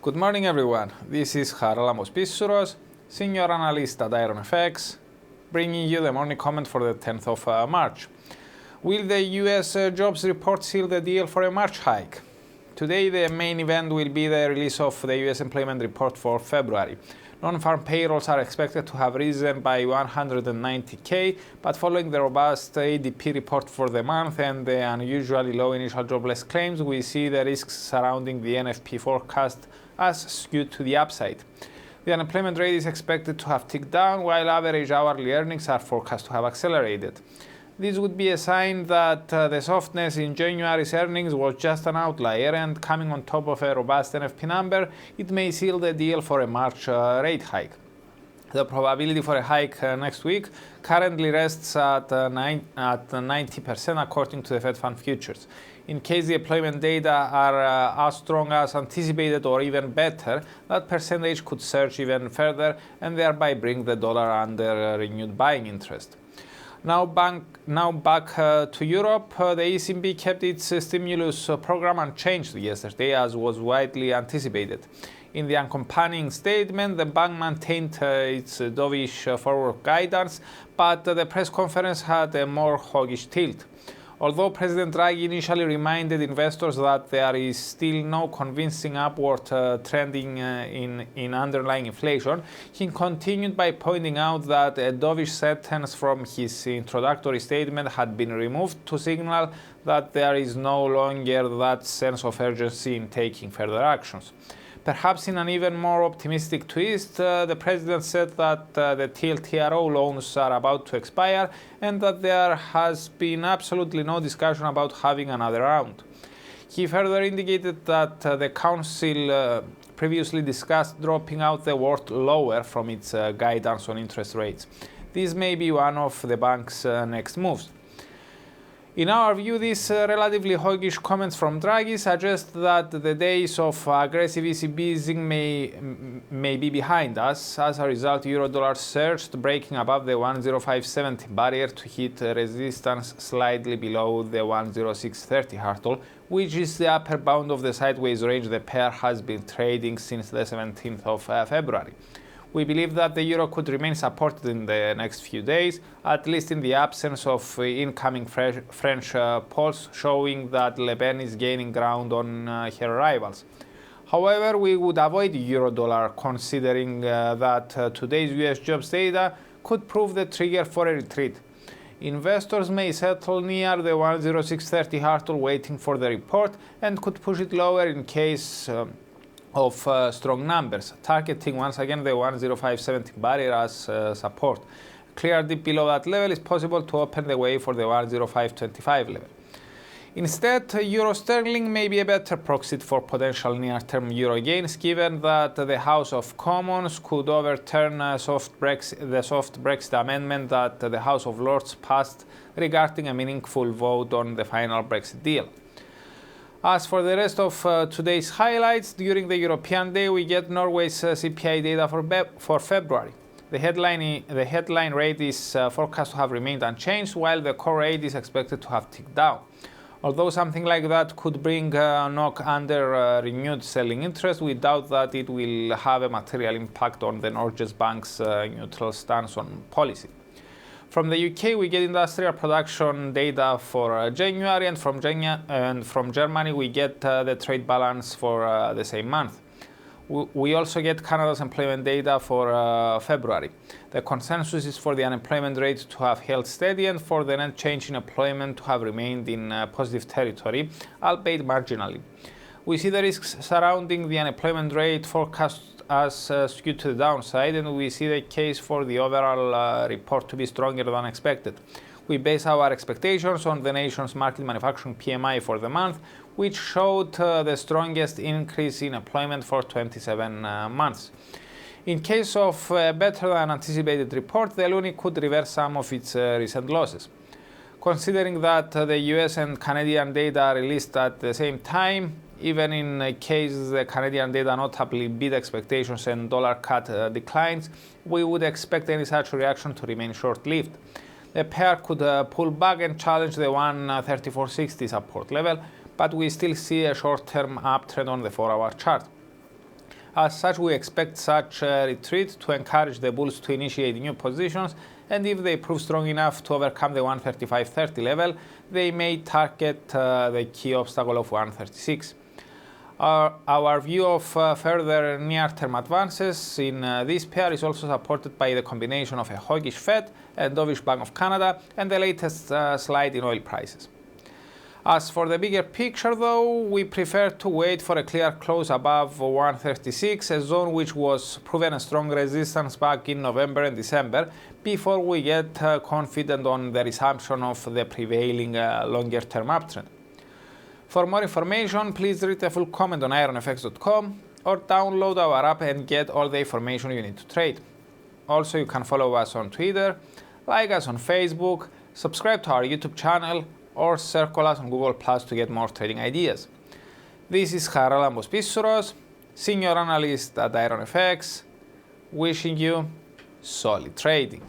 Good morning everyone, this is Charalambos Pissouros, Senior Analyst at IronFX, bringing you the morning comment for the 10th of March. Will the US jobs report seal the deal for a March hike? Today the main event will be the release of the US employment report for February. Non-farm payrolls are expected to have risen by 190k, but following the robust ADP report for the month and the unusually low initial jobless claims, we see the risks surrounding the NFP forecast as skewed to the upside. The unemployment rate is expected to have ticked down, while average hourly earnings are forecast to have accelerated. This would be a sign that the softness in January's earnings was just an outlier, and coming on top of a robust NFP number, it may seal the deal for a March rate hike. The probability for a hike next week currently rests at 90% according to the Fed Fund futures. In case the employment data are as strong as anticipated or even better, that percentage could surge even further and thereby bring the dollar under renewed buying interest. Now back to Europe, the ECB kept its stimulus program unchanged yesterday, as was widely anticipated. In the accompanying statement, the bank maintained its dovish forward guidance, but the press conference had a more hawkish tilt. Although President Draghi initially reminded investors that there is still no convincing upward trending in underlying inflation, he continued by pointing out that a dovish sentence from his introductory statement had been removed to signal that there is no longer that sense of urgency in taking further actions. Perhaps in an even more optimistic twist, the president said that the TLTRO loans are about to expire and that there has been absolutely no discussion about having another round. He further indicated that the council previously discussed dropping out the word lower from its guidance on interest rates. This may be one of the bank's next moves. In our view, these relatively hawkish comments from Draghi suggest that the days of aggressive ECB easing may be behind us. As a result, euro-dollar surged, breaking above the 105.70 barrier to hit resistance slightly below the 106.30 hurdle, which is the upper bound of the sideways range the pair has been trading since the 17th of February. We believe that the euro could remain supported in the next few days, at least in the absence of incoming French polls showing that Le Pen is gaining ground on her rivals. However, we would avoid euro-dollar considering that today's US jobs data could prove the trigger for a retreat. Investors may settle near the 106.30 hurdle waiting for the report and could push it lower in case of strong numbers, targeting once again the 105.70 barrier as support. Clear dip below that level is possible to open the way for the 105.25 level. Instead, euro sterling may be a better proxy for potential near-term euro gains, given that the House of Commons could overturn the soft Brexit amendment that the House of Lords passed regarding a meaningful vote on the final Brexit deal. As for the rest of today's highlights, during the European day we get Norway's CPI data for February. The headline rate is forecast to have remained unchanged, while the core rate is expected to have ticked down. Although something like that could bring a knock under renewed selling interest, we doubt that it will have a material impact on the Norges Bank's neutral stance on policy. From the UK, we get industrial production data for January, and from Germany, we get the trade balance for the same month. We also get Canada's employment data for February. The consensus is for the unemployment rate to have held steady and for the net change in employment to have remained in positive territory, albeit marginally. We see the risks surrounding the unemployment rate forecast as skewed to the downside, and we see the case for the overall report to be stronger than expected. We base our expectations on the nation's market manufacturing PMI for the month, which showed the strongest increase in employment for 27 months. In case of a better than anticipated report, the loonie could reverse some of its recent losses. Considering that the US and Canadian data are released at the same time, even in case the Canadian data notably beat expectations and dollar cut declines, we would expect any such reaction to remain short-lived. The pair could pull back and challenge the 134.60 support level, but we still see a short-term uptrend on the 4-hour chart. As such, we expect such a retreat to encourage the bulls to initiate new positions, and if they prove strong enough to overcome the 135.30 level, they may target the key obstacle of 136. Our view of further near-term advances in this pair is also supported by the combination of a hawkish Fed and dovish Bank of Canada and the latest slide in oil prices. As for the bigger picture though, we prefer to wait for a clear close above 136, a zone which was proven a strong resistance back in November and December, before we get confident on the resumption of the prevailing longer-term uptrend. For more information, please read the full comment on IronFX.com or download our app and get all the information you need to trade. Also, you can follow us on Twitter, like us on Facebook, subscribe to our YouTube channel, or circle us on Google Plus to get more trading ideas. This is Charalambos Pissouros, Senior Analyst at IronFX, wishing you solid trading.